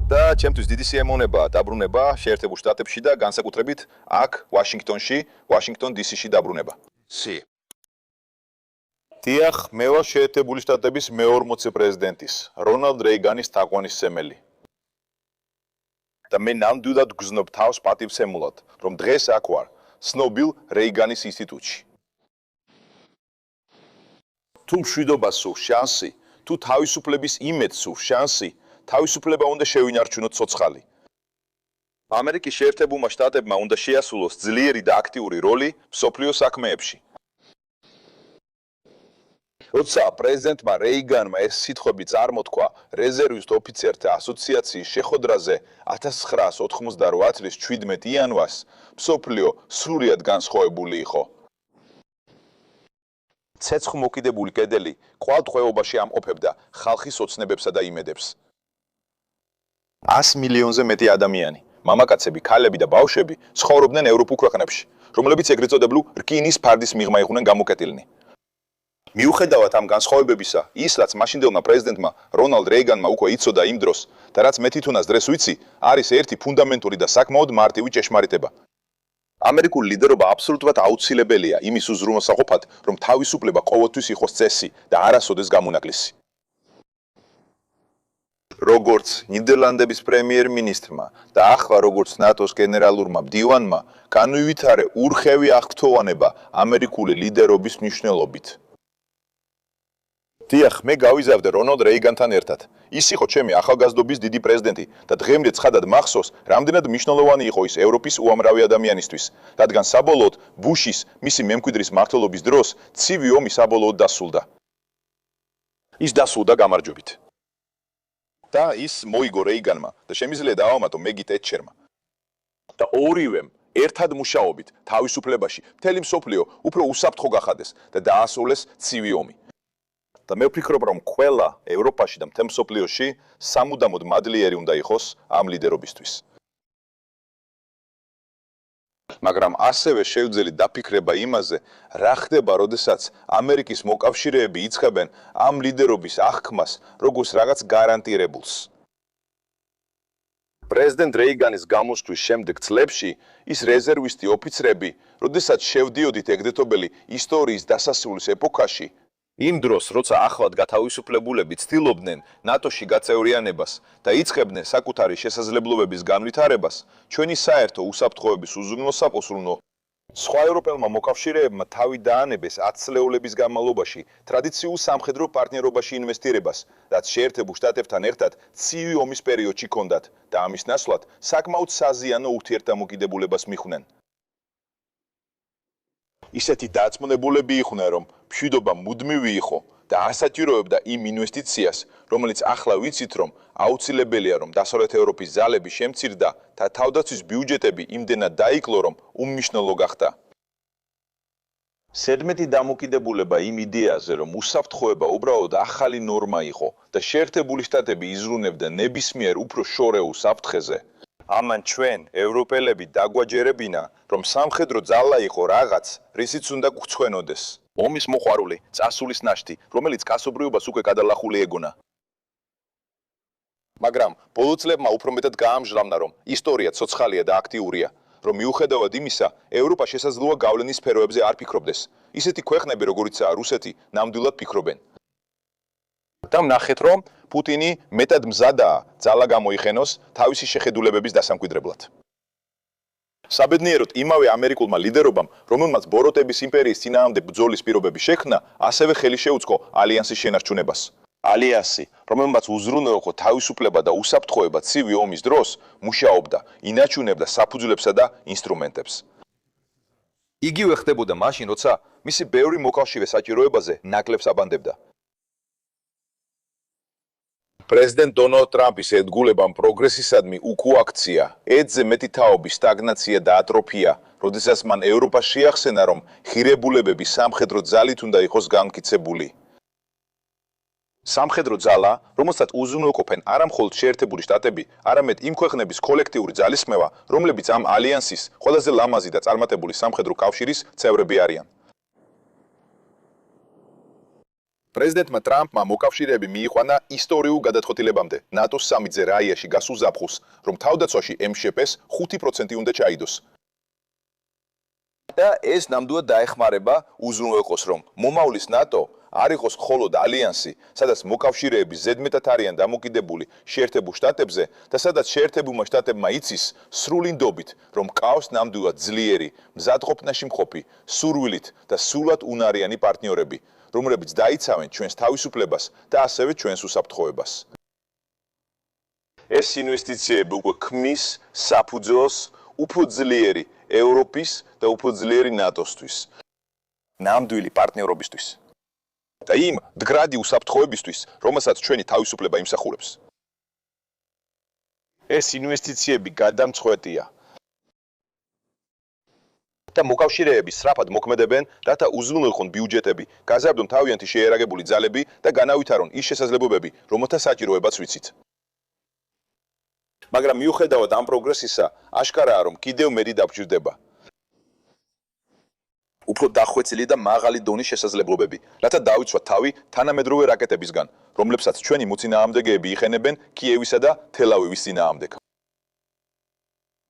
და ჩემთვის დიდი სიამოვნებაა დაბრუნება შეერთებულ შტატებში და განსაკუთრებით აქ ვაშინგტონში, ვაშინგტონ DC-ში დაბრუნება. სი. დიახ, მე ვარ შეერთებული შტატების მე-40 პრეზიდენტის, რონალდ რეიგანის თაყვანისმცემელი. და მე ნამდვილად გრძნობ თავს პატივცემულად, რომ დღეს აქ ვარ, ცნობილ რეიგანის ინსტიტუტში. თუ მშვიდობა სურს შანსი, თუ თავისუფლების იმედს სურს შანსი, თავისუფლება უნდა შევინარჩუნოთ ცოცხალი. ამერიკის შეერთებულმა შტატებმა უნდა შეასრულოს ძლიერი და აქტიური როლი მსოფლიო საქმეებში. როცა პრეზიდენტმა რეიგანმა ეს სიტყვები წარმოთქვა რეზერვისტ ოფიცერთა ასოციაციის შეხვედრაზე 1988 წლის 17 იანვარს, მსოფლიო სრულიად განსხვავებული იყო. ცეცხლმოკიდებული კედელი ყვალთხოვობაში ამყოფებდა ხალხის ოცნებებსა და იმედებს. 100 მილიონზე მეტი ადამიანი, მამაკაცები, ქალები და ბავშვები ცხოვრობდნენ ევროპულ ქვეყნებში, რომლებიც ეგრეთ წოდებულ რკინის ფარდის მიღმა იყვნენ გამოკეტილნი. მიუხედავად ამ განსხვავებებისა, ის რაც მაშინდელმა პრეზიდენტმა რონალდ რეიგანმა უკვე იცოდა იმ დროს და რაც მე თვითონაც დღეს ვიცი, არის ერთი ფუნდამენტური და საკმაოდ მარტივი ჭეშმარიტება. ამერიკული ლიდერობა აბსოლუტურად აუცილებელია იმის უზრუნველსაყოფად, რომ თავისუფლება ყოველთვის იყოს წესი და არასოდეს გამონაკლისი. როგორც ნიდერლანდების პრემიერ-მინისტრმა და ახლა როგორც ნატოს გენერალურმა მდივანმა განუვითარე ურხევი აღფრთოვანება ამერიკული ლიდერობის მნიშვნელობით. დიახ, მე გავიზარდე რონალდ რეიგანთან ერთად. ის იყო ჩემი ახალგაზრდობის დიდი პრეზიდენტი და დღემდე ცხადად მახსოვს, რამდენად მნიშვნელოვანი იყო ის ევროპის უამრავი ადამიანისთვის, რადგან საბოლოოდ ბუშის, მისი მემკვიდრის მმართველობის დროს ცივი ომი საბოლოოდ დასრულდა. ის დასრულდა გამარჯვებით. და ის მოიგო რეიგანმა და შემიძლია დავამატო მეგი ტეტჩერმა. და ორივემ ერთად მუშაობით თავისუფლებაში მთელი მსოფლიო უფრო უსაფრთხო გახადეს და დაასრულეს ცივი ომი. და მე ვფიქრობ, რომ ყველა ევროპაში და მთელ მსოფლიოში სამუდამოდ მადლიერი უნდა იყოს ამ ლიდერობისთვის. მაგრამ ასევე შევძელი დაფიქრება იმაზე, რა ხდება, როდესაც ამერიკის მოკავშირეები იცხებენ ამ ლიდერობის აღქმას როგორც რაღაც გარანტირებულს. პრეზიდენტ რეიგანის გამოსვლის შემდეგ წლებში ის რეზერვისტი ოფიცრები, როდესაც შევდიოდით ეგრეთობელი ისტორიის დასასრულის ეპოქაში, იმ დროს, როცა ახლად გათავისუფლებულები ცდილობდნენ ნატოში გაწევრიანებას და იწყებდნენ საკუთარი შესაძლებლობების განვითარებას, ჩვენი საერთო უსაფრთხოების უზრუნველსაყრელო სხვა ევროპელმა მოკავშირეებმა თავი დაანებეს 10 წლეულების განმავლობაში ტრადიციულ სამხედრო პარტნიორობაში ინვესტირებას, რაც შეერთებულ შტატებთან ერთად ცივი ომის პერიოდში ჰქონდათ და ამის ნაცვლად საკმაოდ საზიანო ურთიერთდამოკიდებულებას მიხვდნენ. ისეთი დაწმუნებულები იყვნენ, რომ მშვიდობა მუდმივი იყო და ასაჭიროებდა იმ ინვესტიციას, რომელიც ახლა ვიცით, რომ აუცილებელია, რომ დასავლეთ ევროპის ძალები შემცირდა და თავდაცვის ბიუჯეტები იმდენად დაიკლო, რომ უმნიშვნელო გახდა. სედმეტი დამოკიდებულება იმ იდეაზე, რომ უსაფრთხოება უბრალოდ ახალი ნორმა იყო და შეერთებული შტატები იზრუნებდა ნებისმიერ უფრო შორეულ საფრთხეზე. ამან ჩვენ, ევროპელები, დაგვაჯერებინა, რომ სამხედრო ძალა იყო რაღაც, რისიც უნდა გვხვენოდეს. ომის მოყვარული, წასულის ნაშთი, რომელიც კაცობრიობას უკვე გადალახული ეგონა. მაგრამ ბოლო წლებმა უფრო მეტად გაამჟღავნა, რომ ისტორია ცოცხალია და აქტიურია, რომ მიუხედავად იმისა, ევროპა შესაძლოა გავლენის სფეროებზე არ ფიქრობდეს. ისეთი ქვეყნები, როგორიცაა რუსეთი, ნამდვილად ფიქრობენ. და ვნახეთ, რომ პუტინი მეტად მზადაა ძალა გამოიხენოს თავისი შეხედულებების დასამკვიდრებლად. საბედნიეროდ იმავე ამერიკულმა ლიდერობამ, რომელმაც ბოროტების იმპერიის წინააღმდეგ ბრძოლის პირობები შექმნა, ასევე ხელი შეუწყო ალიანსის შენარჩუნებას. ალიანსი, რომელმაც უზრუნველყო თავისუფლება და უსაფრთხოება ცივი ომის დროს, მუშაობდა, ინარჩუნებდა საფუძვლებსა და ინსტრუმენტებს. იგივე ხდებოდა მაშინ, როცა მისი ბევრი მოკავშირე საჭიროებაზე ნაკლებს აბანდებდა. პრეზიდენტ დონალდ ტრამპის ერთგულებამ პროგრესისადმი უკუაქცია, ედზე მეტი თაობის სტაგნაცია და ატროფია, როდესაც მან ევროპას შეახსენა, რომ ღირებულებები სამხედრო ძალით უნდა იყოს განმტკიცებული. სამხედრო ძალა, რომელსაც უზრუნველყოფენ არა მხოლოდ შეერთებული შტატები, არამედ იმ ქვეყნების კოლექტიური ძალისხმევა, რომლებიც ამ ალიანსის ყველაზე ლამაზი და წარმატებული სამხედრო კავშირის წევრები არიან. პრეზიდენტმა ტრამპმა მოკავშირეები მიიყვანა ისტორიულ გადაწყვეტილებამდე ნატოს სამიტზე რაიაში გასულ ზაფხულს, რომ თავდაცვაში MFP-ს 5% უნდა ჩაიდოს. და ეს ნამდვილად დაეხმარება უზრუნველყოს, რომ მომავლის ნატო არ იყოს მხოლოდ ალიანსი, სადაც მოკავშირეები ზედმეტად არიან დამოკიდებული შეერთებულ შტატებზე და სადაც შეერთებულმა შტატებმა იცის სრული ნდობით, რომ ყავს ნამდვილად ძლიერი, მზადყოფნაში მყოფი, სურვილით და სულად უნარიანი პარტნიორები, რომლებიც დაიცავენ ჩვენს თავისუფლებას და ასევე ჩვენს უსაფრთხოებას. ეს ინვესტიციები უკვე ქმნის საფუძველს უფრო ძლიერი ევროპის და უფრო ძლიერი ნატოსთვის, ნამდვილი პარტნიორობისთვის. და იმ მდგრადი უსაფრთხოებისთვის, რომელსაც ჩვენი თავისუფლება იმსახურებს. ეს ინვესტიციები გადამწყვეტია. და მოკავშირეები სწრაფად მოქმედებენ, რათა უზრუნველყონ ბიუჯეტები, გაზარდონ თავიანთი შეიარაღებული ძალები და განავითარონ ის შესაძლებლობები, რომელთა საჭიროებაც ვიცით. მაგრამ მიუხედავად ამ პროგრესისა, აშკარაა, რომ კიდევ მეტი დაბჭირდება. უფრო დახვეწილი და მაღალი დონის შესაძლებლობები, რათა დავიცვათ თავი თანამედროვე რაკეტებისგან, რომლებსაც ჩვენი მოწინააღმდეგეები იყენებენ კიევისა და თელ-ავივის წინააღმდეგ.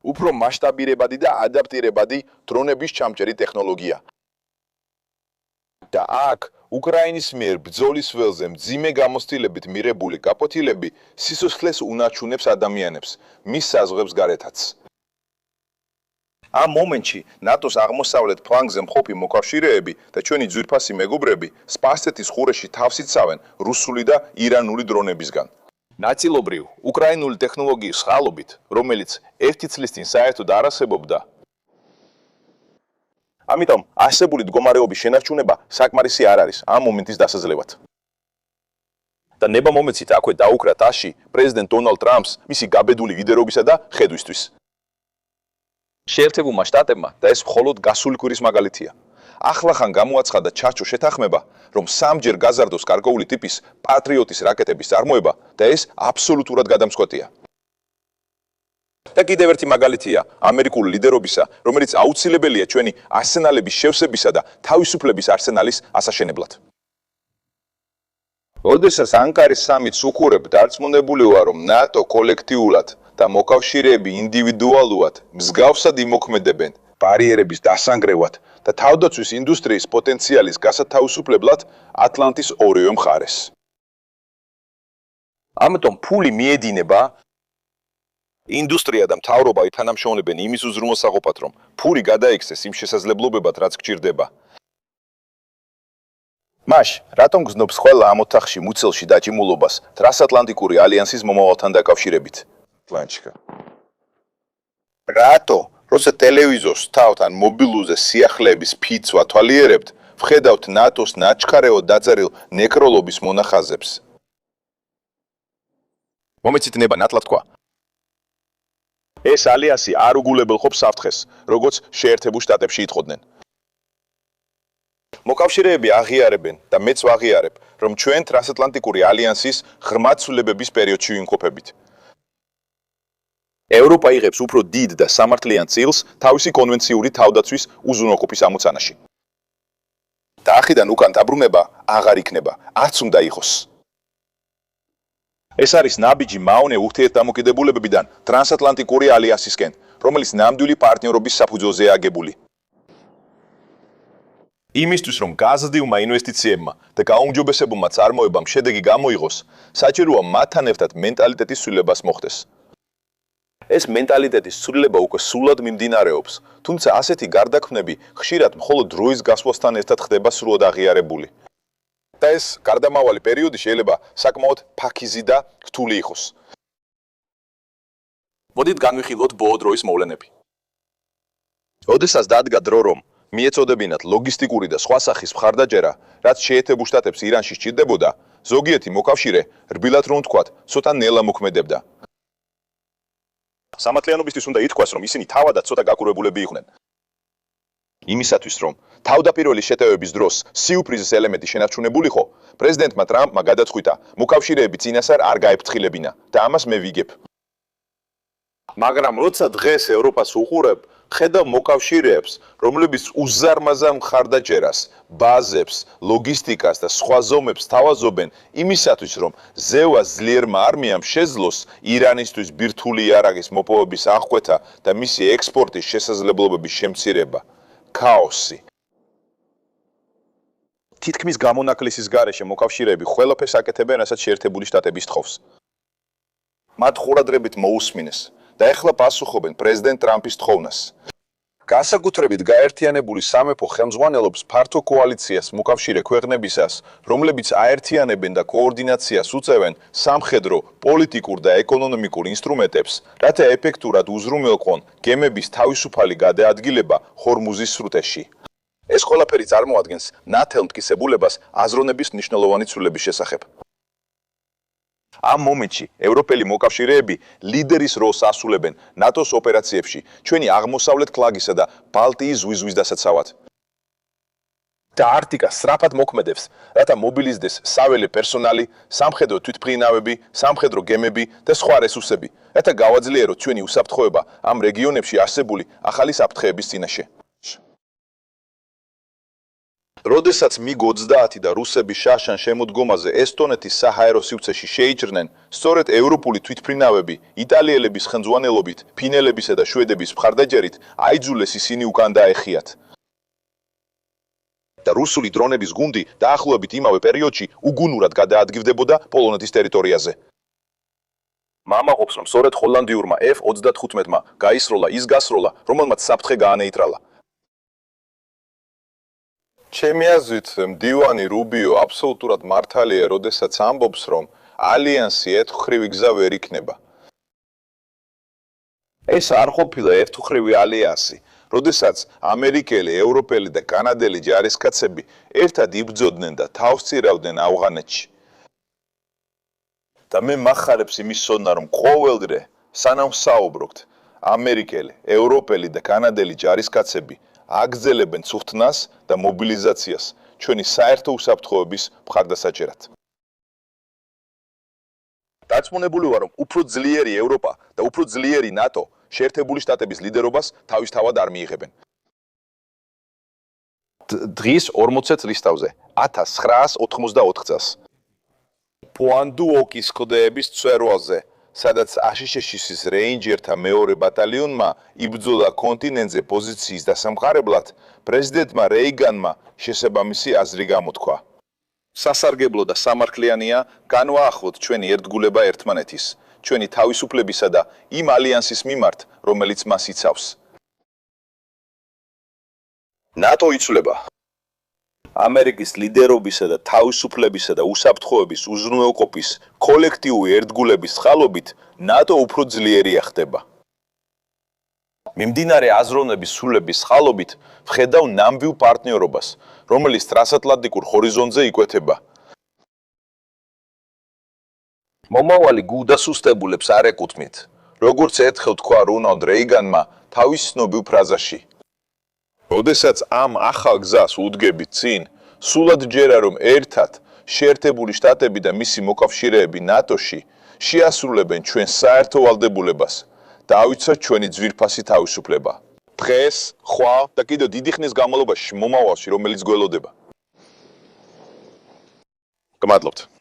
უფრო მასშტაბირებადი და ადაპტირებადი დრონების ჩამჭერი ტექნოლოგია. და აქ უკრაინის მიერ ბრძოლის ველზე მძიმე გამოცდილებით მიღებული გაფრთხილები სიცოცხლეს უნარჩუნებს ადამიანებს, მის საზღვრებს გარეთაც. ამ მომენტში ნატოს აღმოსავლეთ ფლანგზე მყოფი მოკავშირეები და ჩვენი ძვირფასი მეგობრები სპარსეთის ყურეში თავს იცავენ რუსული და ირანული დრონებისგან. ნაწილობრივ უკრაინული ტექნოლოგიის ხალობით, რომელიც ერთი წლის წინ საერთოდ არ არსებობდა. ამიტომ არსებული მდგომარეობის შენარჩუნება საკმარისი არ არის ამ მომენტის დასაძლევად. და ნება მომეცით აქვე დაუკრა ტაში პრეზიდენტ დონალდ ტრამპს მისი გაბედული ლიდერობისა და ხედვისთვის. შეერთებულმა შტატებმა და ეს მხოლოდ გასული კვირის მაგალითია. ახლახან გამოაცხადა ჩარჩო შეთანხმება, რომ სამჯერ გაზარდოს გარკვეული ტიპის პატრიოტის რაკეტების წარმოება და ეს აბსოლუტურად გადამწყვეტია. და კიდევ ერთი მაგალითია ამერიკული ლიდერობისა, რომელიც აუცილებელია ჩვენი არსენალების შევსებისა და თავისუფლების არსენალის ასაშენებლად. როდესაც ანკარის სამიტს უყურებ, დარწმუნებული ვარ, რომ ნატო კოლექტიულად და მოკავშირეები ინდივიდუალურად მსგავსად იმოქმედებენ ბარიერების დასანგრევად და თავდაცვის ინდუსტრიის პოტენციალის გასათავისუფლებლად ატლანტის ორივე მხარეს. ამიტომ ფული მიედინება ინდუსტრია და მთავრობა ითანამშრომლებენ იმის უზრუნველსაყოფად, რომ ფული გადაიქცეს იმ შესაძლებლობებად, რაც გჭირდება. მაშ, რატომ გზნობს ყველა ამ ოთახში მუცელში დაჭიმულობას ტრანსატლანტიკური ალიანსის მომავალთან დაკავშირებით? Planchka. Rato, როცა ტელევიზორს თავთ ან მობილურზე სიახლეების ფიცს ვათვალიერებთ, ვხედავთ ნატოს ნაჩქარეოდ დაწერილ ნეკროლოგის მონახაზებს. მომეცით ნება ნათლად თქვა. ეს ალიანსი არ უგულებელყოფს საფრთხეს, როგორც შეერთებულ შტატებში იტყოდნენ. მოკავშირეები აღიარებენ და მეც ვაღიარებ, რომ ჩვენ ტრანსატლანტიკური ალიანსის ღრმად ცვლილებების პერიოდში ვიმყოფებით. ევროპა იღებს უფრო დიდ და სამართლიან წილს თავისი კონვენციური თავდაცვის უზრუნველყოფის ამოცანაში. და ახიდან უკან დაბრუნება აღარ იქნება, არც უნდა იყოს. ეს არის ნაბიჯი მავნე ურთიერთდამოკიდებულებებიდან ტრანსატლანტიკური ალიანსისკენ, რომელიც ნამდვილი პარტნიორობის საფუძველზეა აგებული. იმისთვის, რომ გაზრდილმა ინვესტიციებმა და გაუმჯობესებულმა წარმოებამ შედეგი გამოიღოს, საჭიროა მათთან ერთად მენტალიტეტის ცვლილებას მოხდეს. ეს მენტალიტეტის ცვლილება უკვე სრულად მიმდინარეობს, თუმცა ასეთი გარდაქმნები ხშირად მხოლოდ დროის გასვლასთან ერთად ხდება სრულად აღიარებული. და ეს გარდამავალი პერიოდი შეიძლება საკმაოდ ფაქიზი და რთული იყოს. მოდით განვიხილოთ ბოლო დროის მოვლენები. როდესაც დადგა დრო, რომ მიეწოდებინათ ლოგისტიკური და სხვა სახის მხარდაჭერა, რაც შეერთებულ შტატებს ირანში სჭირდებოდა, ზოგიერთი მოკავშირე, რბილად რომ ვთქვათ, ცოტა ნელა მოქმედებდა. სამართლიანობისთვის უნდა ითქვას, რომ ისინი თავადაც ცოტა გაკურებულები იყვნენ. იმისათვის, რომ თავდაპირველი შეტევების დროს სიურპრიზის ელემენტი შენარჩუნებულიყო, პრეზიდენტმა ტრამპმა გადაწყვიტა, მოკავშირეები წინასწარ არ გაეფრთხილებინა და ამას მე ვიგებ. მაგრამ როცა დღეს ევროპას უყურებ, ხედავ მოკავშირეებს, რომლებიც უზარმაზარ მხარდაჭერას, ბაზებს, ლოგისტიკას და სხვა ზომებს თავაზობენ იმისათვის, რომ ზევა ძლიერმა არმიამ შეძლოს ირანისთვის ბირთვული იარაღის მოპოვების აღკვეთა და მისი ექსპორტის შესაძლებლობების შემცირება. ქაოსი. თითქმის გამონაკლისის გარეშე მოკავშირეები ყველაფერს აკეთებენ, რასაც შეერთებული შტატები სთხოვს. მათ ყურადღებით მოусმინეს და ეხლა პასუხობენ პრეზიდენტ ტრამპის თხოვნას. განსაკუთრებით გაერთიანებული სამეფო ხელმძღვანელობს ფართო კოალიციას მოკავშირე ქვეყნებისას, რომლებიც აერთიანებენ და კოორდინაციას უწევენ სამხედრო, პოლიტიკურ და ეკონომიკურ ინსტრუმენტებს, რათა ეფექტურად უზრუნველყონ გემების თავისუფალი გადაადგილება ჰორმუზის სრუტეში. ეს ყველაფერი წარმოადგენს ნათელ მტკიცებულებას აზროვნების მნიშვნელოვანი ცვლილების შესახებ. ამ მომენტში ევროპელი მოკავშირეები ლიდერის როლს ასრულებენ ნატოს ოპერაციებში, ჩვენი აღმოსავლეთ ფლანგისა და ბალტიის ზღვის დასაცავად. და არტიკა სწრაფად მოქმედებს, რათა მობილიზდეს საველე პერსონალი, სამხედრო თვითმფრინავები, სამხედრო გემები და სხვა რესურსები, რათა გავაძლიეროთ ჩვენი უსაფრთხოება ამ რეგიონებში არსებული ახალი საფრთხეების წინაშე. როდესაც MiG-30 და რუსების შაშან შემოდგომაზე ესტონეთის საჰაერო სივრცეში შეიჭრნენ, სწორედ ევროპული თვითმფრინავები იტალიელების ხელმძღვანელობით, ფინელებისა და შვედების მხარდაჭერით აიძულეს ისინი უკან დაეხიათ. და რუსული დრონების გუნდი დაახლოებით იმავე პერიოდში უგუნურად გადაადგილდებოდა პოლონეთის ტერიტორიაზე. მამაყობს, რომ სწორედ ჰოლანდიურმა F-35-მა გაისროლა ის გასროლა, რომელმაც საფრთხე გაანეიტრალა. ჩემი აზრით, მდივანი რუბიო აბსოლუტურად მართალია, როდესაც ამბობს, რომ ალიანსი ერთმხრივი გზა ვერ იქნება. ეს არ ყოფილა ერთმხრივი ალიანსი, როდესაც ამერიკელი, ევროპელი და კანადელი ჯარისკაცები ერთად იბრძოდნენ და თავს წირავდნენ ავღანეთში. და მე მახარებს იმის სოდნა, რომ ყოველდღე სანამ საუბრობთ, ამერიკელი, ევროპელი და კანადელი ჯარისკაცები აგრძელებენ ცუხტნას და მობილიზაციას ჩვენი საერთო უსაფრთხოების მხარდასაჭერად. დარწმუნებული ვარ, რომ უფრო ძლიერი ევროპა და უფრო ძლიერი ნატო შეერთებული შტატების ლიდერობას თავისთავად არ მიიღებენ. დღის 40 წლის თავზე 1984 წელს პუანდუოკის კლდეების მწვერვალზე, სადაც აშიშეშის რეინჯერთა მეორე ბატალიონმა იბრძოლა კონტინენტზე პოზიციის დასამყარებლად, პრეზიდენტმა რეიგანმა შესაბამისი აზრი გამოთქვა. სასარგებლო და სამართლიანია განვაახლოთ ჩვენი ერთგულება ერთმანეთის, ჩვენი თავისუფლებისა და იმ ალიანსის მიმართ, რომელიც მას იცავს. ნატო იცვლება. ამერიკის ლიდერობისა და თავისუფლებისა და უსაფრთხოების უზრუნველყოფის კოლექტიური ერთგულების წყალობით ნატო უფრო ძლიერია ხდება. მიმდინარე აზროვნების სრულების წყალობით ვხედავ ნამდვილ პარტნიორობას, რომელიც ტრანსატლანტიკურ ჰორიზონტზე იკვეთება. მომავალი გულდასუსტებულებს არ ეკუთვნით, როგორც ერთხელ თქვა რონალდ რეიგანმა თავის ცნობილ ფრაზაში. როდესაც ამ ახალ გზას უდგებით წინ, სულად ჯერა რომ ერთად შეერთებული შტატები და მისი მოკავშირეები ნატოში შეასრულებენ ჩვენ საერთო ვალდებულებას და ავიცოთ ჩვენი ძვირფასი თავისუფლება. დღეს, ხვალ და კიდევ დიდი ხნის განმავლობაში მომავალში, რომელიც გველოდება. გმადლობთ.